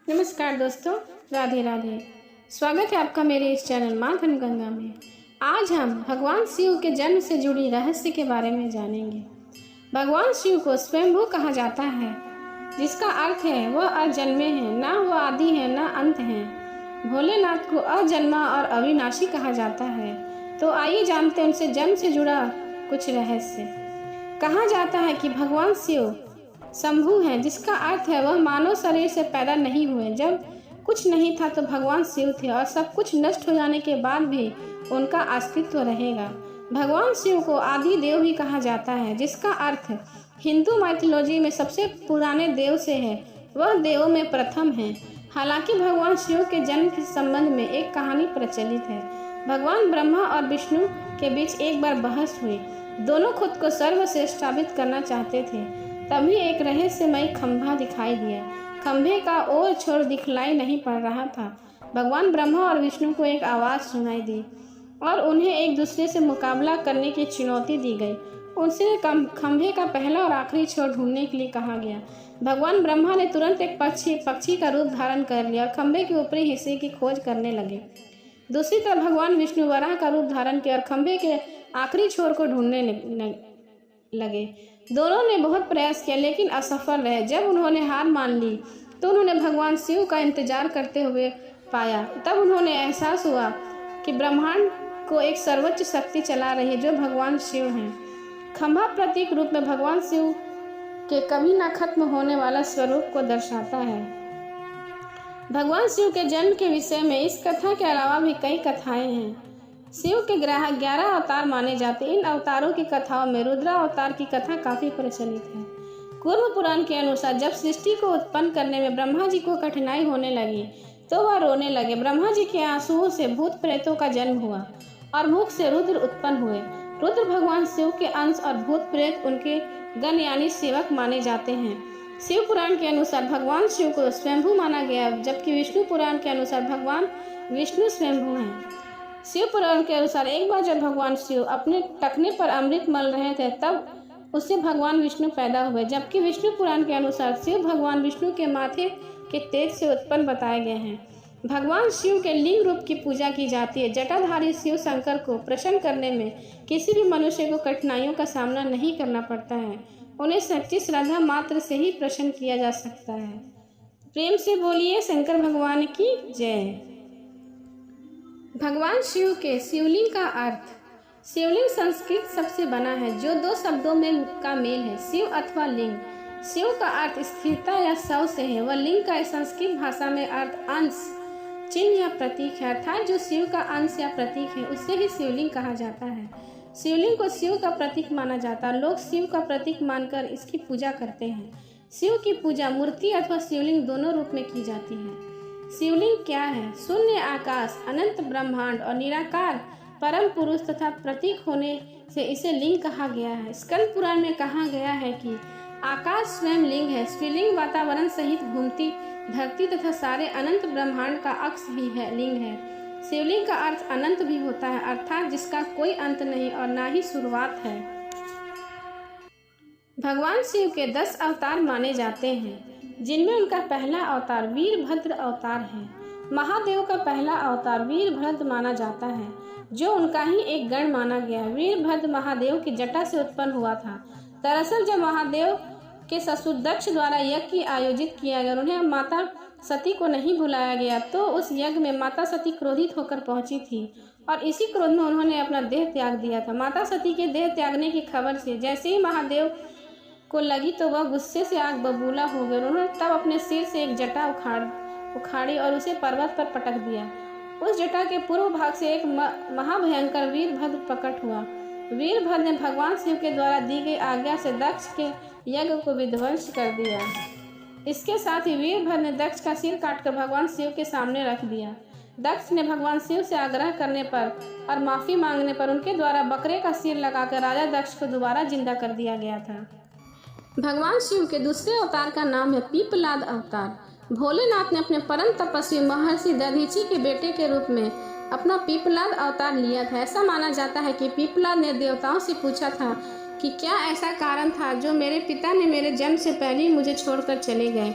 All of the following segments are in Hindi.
नमस्कार दोस्तों, राधे राधे। स्वागत है आपका मेरे इस चैनल माँ धनगंगा में। आज हम भगवान शिव के जन्म से जुड़ी रहस्य के बारे में जानेंगे। भगवान शिव को स्वयंभू कहा जाता है, जिसका अर्थ है वह अजन्मे हैं, ना वह आदि है ना अंत हैं। भोलेनाथ को अजन्मा और अविनाशी कहा जाता है। तो आइए जानते हैं उनसे जन्म से जुड़ा कुछ रहस्य। कहा जाता है कि भगवान शिव शंभु हैं, जिसका अर्थ है वह मानव शरीर से पैदा नहीं हुए। जब कुछ नहीं था तो भगवान शिव थे और सब कुछ नष्ट हो जाने के बाद भी उनका अस्तित्व रहेगा। भगवान शिव को आदि देव भी कहा जाता है, जिसका अर्थ हिंदू माइथोलॉजी में सबसे पुराने देव से है। वह देवों में प्रथम है। हालांकि भगवान शिव के जन्म के संबंध में एक कहानी प्रचलित है। भगवान ब्रह्मा और विष्णु के बीच एक बार बहस हुई। दोनों खुद को सर्वश्रेष्ठ साबित करना चाहते थे। तभी एक रहस्यमय खंभा दिखाई दिया। खंभे का ओर छोर दिखलाई नहीं पड़ रहा था। भगवान ब्रह्मा और विष्णु को एक आवाज़ सुनाई दी और उन्हें एक दूसरे से मुकाबला करने की चुनौती दी गई। उनसे खंभे का पहला और आखिरी छोर ढूंढने के लिए कहा गया। भगवान ब्रह्मा ने तुरंत एक पक्षी का रूप धारण कर लिया और खंभे के ऊपरी हिस्से की खोज करने लगे। दूसरी तरफ भगवान विष्णु वराह का रूप धारण किया और खंभे के आखिरी छोर को ढूंढने लगे। दोनों ने बहुत प्रयास किया लेकिन असफल रहे। जब उन्होंने हार मान ली तो उन्होंने भगवान शिव का इंतजार करते हुए पाया। तब उन्होंने एहसास हुआ कि ब्रह्मांड को एक सर्वोच्च शक्ति चला रही है, जो भगवान शिव हैं। खंभा प्रतीक रूप में भगवान शिव के कभी न खत्म होने वाला स्वरूप को दर्शाता है। भगवान शिव के जन्म के विषय में इस कथा के अलावा भी कई कथाएं हैं। शिव के 11 अवतार माने जाते हैं। इन अवतारों की कथाओं में रुद्रा अवतार की कथा काफी प्रचलित है। कूर्म पुराण के अनुसार जब सृष्टि को उत्पन्न करने में ब्रह्मा जी को कठिनाई होने लगी तो वह रोने लगे। ब्रह्मा जी के आंसुओं से भूत प्रेतों का जन्म हुआ और मुख से रुद्र उत्पन्न हुए। रुद्र भगवान शिव के अंश और भूत प्रेत उनके गण यानी सेवक माने जाते हैं। शिव पुराण के अनुसार भगवान शिव को स्वयंभू माना गया, जबकि विष्णु पुराण के अनुसार भगवान विष्णु स्वयंभू हैं। शिव पुराण के अनुसार एक बार जब भगवान शिव अपने टखने पर अमृत मल रहे थे तब उससे भगवान विष्णु पैदा हुए, जबकि विष्णु पुराण के अनुसार शिव भगवान विष्णु के माथे के तेज से उत्पन्न बताए गए हैं। भगवान शिव के लिंग रूप की पूजा की जाती है। जटाधारी शिव शंकर को प्रसन्न करने में किसी भी मनुष्य को कठिनाइयों का सामना नहीं करना पड़ता है। उन्हें सच्ची श्रद्धा मात्र से ही प्रसन्न किया जा सकता है। प्रेम से बोलिए शंकर भगवान की जय। भगवान शिव के शिवलिंग का अर्थ। शिवलिंग संस्कृत शब्द से बना है, जो दो शब्दों में का मेल है, शिव अथवा लिंग। शिव का अर्थ स्थिरता या शव से है। वह लिंग का संस्कृत भाषा में अर्थ अंश, चिन्ह या प्रतीक है, अर्थात जो शिव का अंश या प्रतीक है उसे ही शिवलिंग कहा जाता है। शिवलिंग को शिव का प्रतीक माना जाता है। लोग शिव का प्रतीक मानकर इसकी पूजा करते हैं। शिव की पूजा मूर्ति अथवा शिवलिंग दोनों रूप में की जाती है। शिवलिंग क्या है? शून्य आकाश, अनंत ब्रह्मांड और निराकार परम पुरुष तथा प्रतीक होने से इसे लिंग कहा गया है। स्कंद पुराण में कहा गया है कि आकाश स्वयं लिंग है। शिवलिंग वातावरण सहित घूमती धरती तथा सारे अनंत ब्रह्मांड का अक्ष भी है, लिंग है। शिवलिंग का अर्थ अनंत भी होता है, अर्थात जिसका कोई अंत नहीं और ना ही शुरुआत है। भगवान शिव के 10 अवतार माने जाते हैं, जिनमें उनका पहला अवतार वीरभद्र अवतार है। महादेव का पहला अवतार वीरभद्र माना जाता है, जो उनका ही एक गण माना गया है। वीरभद्र महादेव की जटा से उत्पन्न हुआ था। दरअसल जब महादेव के ससुर दक्ष द्वारा यज्ञ आयोजित किया गया, उन्हें माता सती को नहीं बुलाया गया, तो उस यज्ञ में माता सती क्रोधित होकर पहुंची थी और इसी क्रोध में उन्होंने अपना देह त्याग दिया था। माता सती के देह त्यागने की खबर से जैसे ही महादेव को लगी तो वह गुस्से से आग बबूला हो गए। उन्होंने तब अपने सिर से एक जटा उखाड़ी और उसे पर्वत पर पटक दिया। उस जटा के पूर्व भाग से एक महाभयंकर वीरभद्र प्रकट हुआ। वीरभद्र ने भगवान शिव के द्वारा दी गई आज्ञा से दक्ष के यज्ञ को विध्वंस कर दिया। इसके साथ ही वीरभद्र ने दक्ष का सिर काटकर भगवान शिव के सामने रख दिया। दक्ष ने भगवान शिव से आग्रह करने पर और माफी मांगने पर उनके द्वारा बकरे का सिर लगाकर राजा दक्ष को दोबारा जिंदा कर दिया गया था। भगवान शिव के दूसरे अवतार का नाम है पीपलाद अवतार। भोलेनाथ ने अपने परम तपस्वी महर्षि दधीची के बेटे के रूप में अपना पीपलाद अवतार लिया था। ऐसा माना जाता है कि पीपलाद ने देवताओं से पूछा था कि क्या ऐसा कारण था जो मेरे पिता ने मेरे जन्म से पहले ही मुझे छोड़कर चले गए।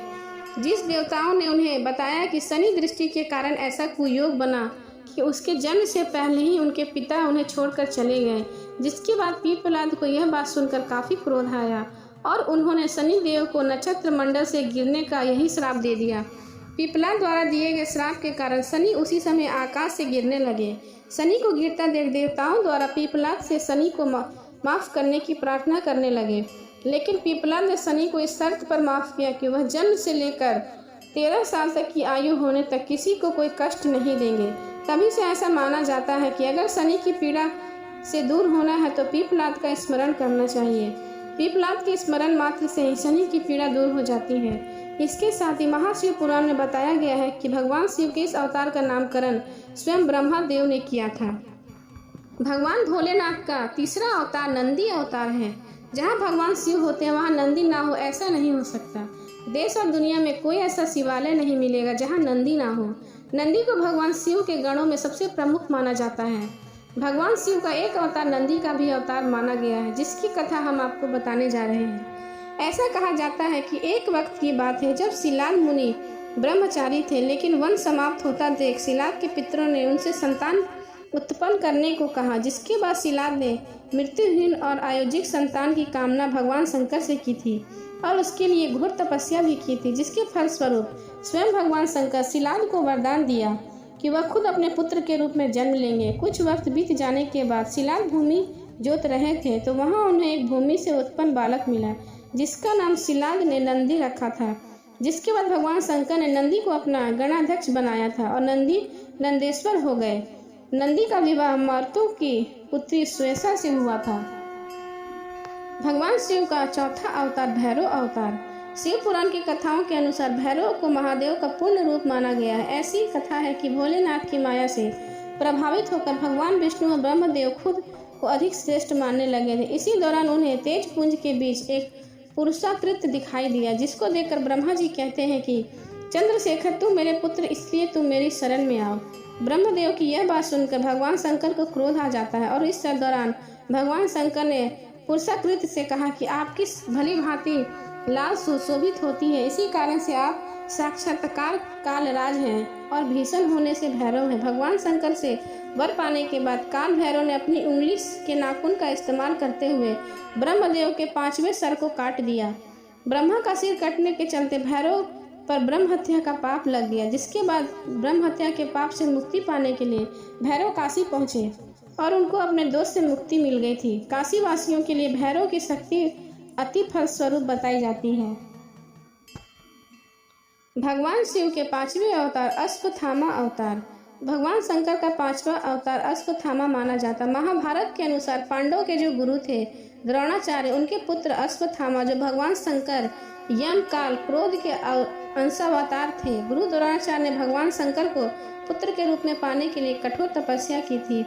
जिस देवताओं ने उन्हें बताया कि शनि दृष्टि के कारण ऐसा कुयोग बना कि उसके जन्म से पहले ही उनके पिता उन्हें छोड़कर चले गए, जिसके बाद पीपलाद को यह बात सुनकर काफ़ी क्रोध आया और उन्होंने शनि देव को नक्षत्र मंडल से गिरने का यही श्राप दे दिया। पीपलाद द्वारा दिए गए श्राप के कारण शनि उसी समय आकाश से गिरने लगे। शनि को गिरता देख देवताओं द्वारा पीपलाद से शनि को माफ़ करने की प्रार्थना करने लगे, लेकिन पीपलाद ने शनि को इस शर्त पर माफ़ किया कि वह जन्म से लेकर 13 साल तक की आयु होने तक किसी को कोई कष्ट नहीं देंगे। तभी से ऐसा माना जाता है कि अगर शनि की पीड़ा से दूर होना है तो पीपलाद का स्मरण करना चाहिए। पीपलाद के स्मरण मात्र से ही शनि की पीड़ा दूर हो जाती है। इसके साथ ही महाशिव पुराण में बताया गया है कि भगवान शिव के इस अवतार का नामकरण स्वयं ब्रह्मा देव ने किया था। भगवान भोलेनाथ का तीसरा अवतार नंदी अवतार है। जहाँ भगवान शिव होते हैं वहाँ नंदी ना हो ऐसा नहीं हो सकता। देश और दुनिया में कोई ऐसा शिवालय नहीं मिलेगा जहाँ नंदी ना हो। नंदी को भगवान शिव के गणों में सबसे प्रमुख माना जाता है। भगवान शिव का एक अवतार नंदी का भी अवतार माना गया है, जिसकी कथा हम आपको बताने जा रहे हैं। ऐसा कहा जाता है कि एक वक्त की बात है जब शिलाद मुनि ब्रह्मचारी थे, लेकिन वन समाप्त होता देख शिलाद के पितरों ने उनसे संतान उत्पन्न करने को कहा, जिसके बाद शिलाद ने मृत्युहीन और आयोजिक संतान की कामना भगवान शंकर से की थी और उसके लिए घोर तपस्या भी की थी, जिसके फलस्वरूप स्वयं भगवान शंकर शिलाद को वरदान दिया कि वह खुद अपने पुत्र के रूप में जन्म लेंगे। कुछ वक्त बीत जाने के बाद शिलाद भूमि जोत रहे थे तो वहाँ उन्हें एक भूमि से उत्पन्न बालक मिला, जिसका नाम शिलाद ने नंदी रखा था। जिसके बाद भगवान शंकर ने नंदी को अपना गणाध्यक्ष बनाया था और नंदी नंदेश्वर हो गए। नंदी का विवाह मर्तों की पुत्री श्वेता से हुआ था। भगवान शिव का चौथा अवतार भैरव अवतार। शिव पुराण की कथाओं के अनुसार भैरव को महादेव का पूर्ण रूप माना गया है। ऐसी कथा है कि भोलेनाथ की माया से प्रभावित होकर भगवान विष्णु और ब्रह्मदेव खुद को अधिक श्रेष्ठ मानने लगे थे। इसी दौरान उन्हें तेज पुंज के बीच एक पुरुषाकृत दिखाई दिया, जिसको देखकर ब्रह्मा जी कहते हैं कि चंद्रशेखर तू मेरे पुत्र, इसलिए तू मेरी शरण में आओ। ब्रह्मदेव की यह बात सुनकर भगवान शंकर को क्रोध आ जाता है और इस दौरान भगवान शंकर ने पुरुषाकृत से कहा कि आप किस भली भांति लाल सुशोभित होती है, इसी कारण से आप साक्षात्कार कालराज हैं और भीषण होने से भैरव हैं। भगवान शंकर से वर पाने के बाद काल भैरव ने अपनी उंगली के नाखून का इस्तेमाल करते हुए ब्रह्मदेव के 5वें सर को काट दिया। ब्रह्मा का सिर कटने के चलते भैरव पर ब्रह्म हत्या का पाप लग गया, जिसके बाद ब्रह्म हत्या के पाप से मुक्ति पाने के लिए भैरव काशी पहुंचे और उनको अपने दोस्त से मुक्ति मिल गई थी। काशी वासियों के लिए भैरव की शक्ति अति फलस्वरूप बताई जाती है। भगवान शिव के 5वें अवतार अश्वत्थामा अवतार। भगवान शंकर का 5वां अवतार अश्वत्थामा माना जाता। महाभारत के अनुसार पांडवों के जो गुरु थे द्रोणाचार्य, उनके पुत्र अश्वत्थामा जो भगवान शंकर यम काल क्रोध के अंशावतार थे। गुरु द्रोणाचार्य ने भगवान शंकर को पुत्र के रूप में पाने के लिए कठोर तपस्या की थी।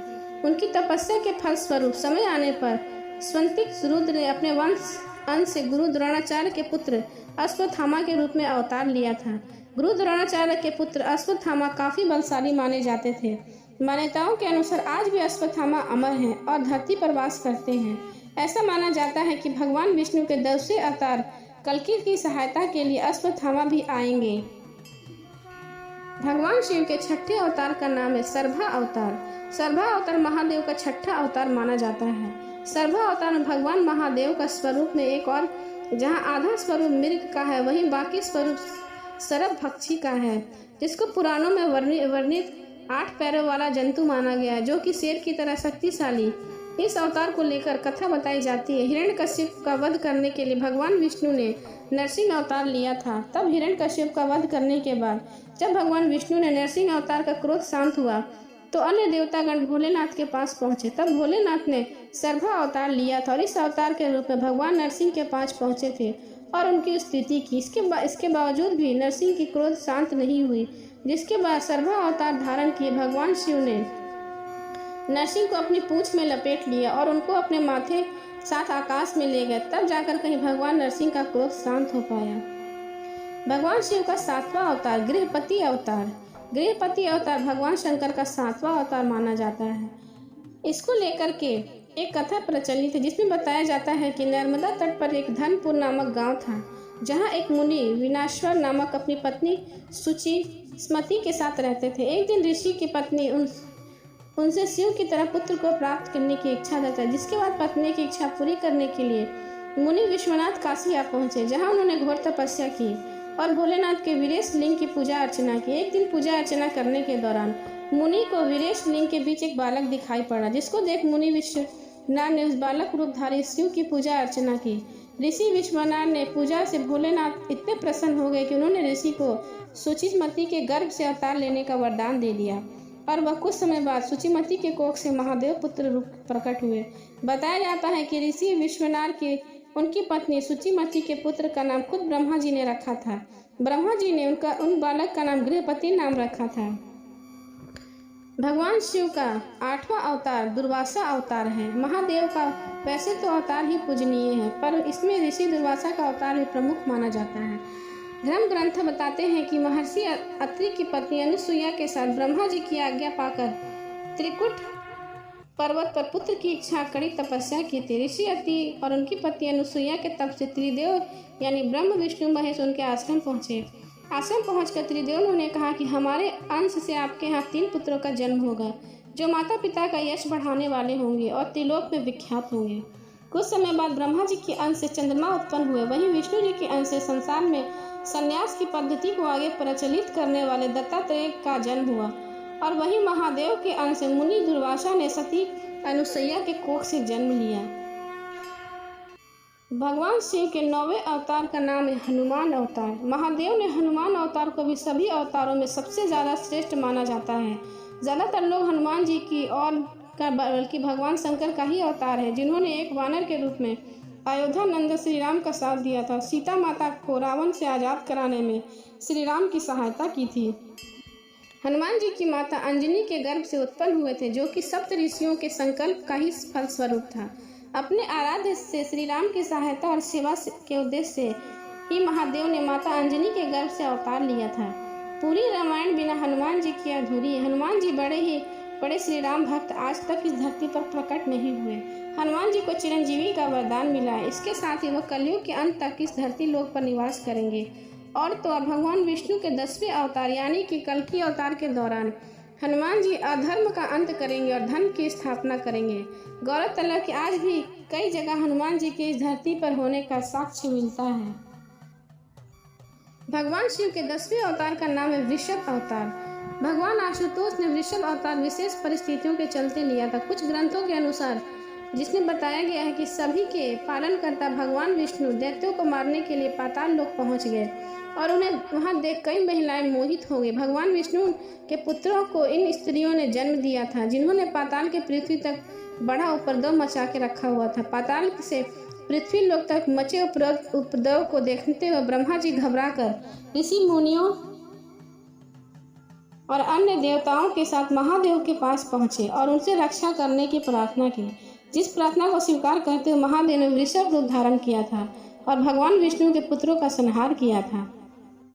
उनकी तपस्या के फलस्वरूप समय आने पर स्वंतिक रुद्र ने अपने वंश अंश से गुरु द्रोणाचार्य के पुत्र अश्वत्थामा के रूप में अवतार लिया था। गुरु द्रोणाचार्य के पुत्र अश्वत्थामा काफी बलशाली माने जाते थे। मान्यताओं के अनुसार आज भी अश्वत्थामा अमर हैं और धरती पर वास करते हैं। ऐसा माना जाता है कि भगवान विष्णु के 10वें अवतार कल्कि की सहायता के लिए अश्वत्थामा भी आएंगे। भगवान शिव के 6ठे अवतार का नाम है सर्भा अवतार। सर्भा अवतार महादेव का 6ठा अवतार माना जाता है। सर्भा अवतार में भगवान महादेव का स्वरूप में एक और जहां आधा स्वरूप मृग का है, वहीं बाकी स्वरूप सरभ पक्षी का है, जिसको पुराणों में वर्णित 8 पैरों वाला जंतु माना गया है, जो कि शेर की तरह शक्तिशाली। इस अवतार को लेकर कथा बताई जाती है। हिरण्यकश्यप का वध करने के लिए भगवान विष्णु ने नरसिंह अवतार लिया था। तब हिरण्यकश्यप का वध करने के बाद जब भगवान विष्णु ने नरसिंह अवतार का क्रोध शांत हुआ तो अन्य देवतागण भोलेनाथ के पास पहुंचे। तब भोलेनाथ ने सर्भा अवतार लिया था और इस अवतार के रूप में भगवान नरसिंह के पास पहुंचे थे और उनकी स्तुति की। इसके बावजूद भी नरसिंह की क्रोध शांत नहीं हुई, जिसके बाद सर्भा अवतार धारण किए भगवान शिव ने नरसिंह को अपनी पूंछ में लपेट लिया और उनको अपने माथे साथ आकाश में ले गए। तब जाकर कहीं भगवान नरसिंह का क्रोध शांत हो पाया। भगवान शिव का 7वां अवतार गृहपति अवतार। गृहपति अवतार भगवान शंकर का 7वां अवतार माना जाता है। इसको लेकर के एक कथा प्रचलित है, जिसमें बताया जाता है कि नर्मदा तट पर एक धनपुर नामक गांव था। जहाँ एक मुनि विनाश्वर नामक अपनी पत्नी सुचिस्मति के साथ रहते थे। एक दिन ऋषि की पत्नी उनसे शिव की तरह पुत्र को प्राप्त करने की इच्छा जताई, जिसके बाद पत्नी की इच्छा पूरी करने के लिए मुनि विश्वनाथ काशी आ पहुंचे, जहां उन्होंने घोर तपस्या की और भोलेनाथ के वीरेश लिंग की पूजा अर्चना की। एक दिन पूजा अर्चना करने के दौरान मुनि को वीरेश लिंग के बीच एक बालक दिखाई पड़ा, जिसको देख मुनि विश्वनाथ ने उस बालक रूपधारी शिव की पूजा अर्चना की। ऋषि विश्वनाथ ने पूजा से भोलेनाथ इतने प्रसन्न हो गए कि उन्होंने ऋषि को सुचिस्मति के गर्भ से अवतार लेने का वरदान दे दिया और वह कुछ समय बाद सुचिस्मति के कोख से महादेव पुत्र रूप प्रकट हुए। बताया जाता है कि ऋषि विश्वनाथ के उनकी पत्नी सुचिस्मति के पुत्र का नाम खुद ब्रह्मा जी ने रखा था। ब्रह्मा जी ने उन बालक का नाम गृहपति नाम रखा था। भगवान शिव का 8वां अवतार दुर्वासा अवतार है। महादेव का वैसे तो अवतार ही पूजनीय है, पर इसमें ऋषि दुर्वासा का अवतार भी प्रमुख माना जाता है। धर्म ग्रंथ बताते हैं कि महर्षि अत्रि की पत्नी अनुसुईया के साथ ब्रह्मा जी की आज्ञा पाकर त्रिकुट पर्वत पर पुत्र की इच्छा कड़ी तपस्या की थी। ऋषि अत्रि और उनकी पत्नी अनुसुईया के तप से त्रिदेव यानी ब्रह्म विष्णु महेश उनके आश्रम पहुँचे। आश्रम पहुंचकर त्रिदेव ने कहा कि हमारे अंश से आपके यहाँ 3 पुत्रों का जन्म होगा, जो माता पिता का यश बढ़ाने वाले होंगे और त्रिलोक में विख्यात होंगे। कुछ समय बाद ब्रह्मा जी के अंश से चंद्रमा उत्पन्न हुए। वहीं विष्णु जी के अंश से संसार में संन्यास की पद्धति को आगे प्रचलित करने वाले दत्तात्रेय का जन्म हुआ और वहीं महादेव के अंश से मुनि दुर्वासा ने सती अनुसुईया के कोख से जन्म लिया। भगवान शिव के 9वें अवतार का नाम है हनुमान अवतार। महादेव ने हनुमान अवतार को भी सभी अवतारों में सबसे ज़्यादा श्रेष्ठ माना जाता है। ज़्यादातर लोग हनुमान जी की और का बल्कि भगवान शंकर का ही अवतार है, जिन्होंने एक वानर के रूप में अयोध्या नंद श्री राम का साथ दिया था। सीता माता को रावण से आज़ाद कराने में श्री राम की सहायता की थी। हनुमान जी की माता अंजनी के गर्भ से उत्पन्न हुए थे, जो कि सप्त ऋषियों के संकल्प का ही फलस्वरूप था। अपने आराध्य से श्री राम की सहायता और सेवा के उद्देश्य से ही महादेव ने माता अंजनी के गर्भ से अवतार लिया था। पूरी रामायण बिना हनुमान जी की अधूरी है। हनुमान जी बड़े श्री राम भक्त आज तक इस धरती पर प्रकट नहीं हुए। हनुमान जी को चिरंजीवी का वरदान मिला है। इसके साथ ही वह कलयुग के अंत तक इस धरती लोक पर निवास करेंगे। और तो अब भगवान विष्णु के 10वें अवतार यानी कि कल्कि अवतार के दौरान हनुमान जी अधर्म का अंत करेंगे और धर्म की स्थापना करेंगे। गौरतलब है कि आज भी कई जगह हनुमान जी के इस धरती पर होने का साक्ष्य मिलता है। भगवान शिव के 10वें अवतार का नाम है वृषभ अवतार। भगवान आशुतोष ने वृषभ अवतार विशेष परिस्थितियों के चलते लिया था। कुछ ग्रंथों के अनुसार जिसमें बताया गया है कि सभी के पालनकर्ता भगवान विष्णु दैत्यों को मारने के लिए पाताल लोक पहुंच गए और उन्हें वहां देख कई महिलाएं मोहित हो गई। भगवान विष्णु के पुत्रों को इन स्त्रियों ने जन्म दिया था, जिन्होंने पाताल के पृथ्वी तक बड़ा उपद्रव मचा के रखा हुआ था। पाताल से पृथ्वी लोक तक मचे उपद्रव को देखते हुए ब्रह्मा जी घबराकर ऋषि मुनियों और अन्य देवताओं के साथ महादेव के पास पहुंचे और उनसे रक्षा करने की प्रार्थना की। जिस प्रार्थना को स्वीकार करते हुए महादेव ने वृषभ रूप धारण किया था और भगवान विष्णु के पुत्रों का संहार किया था।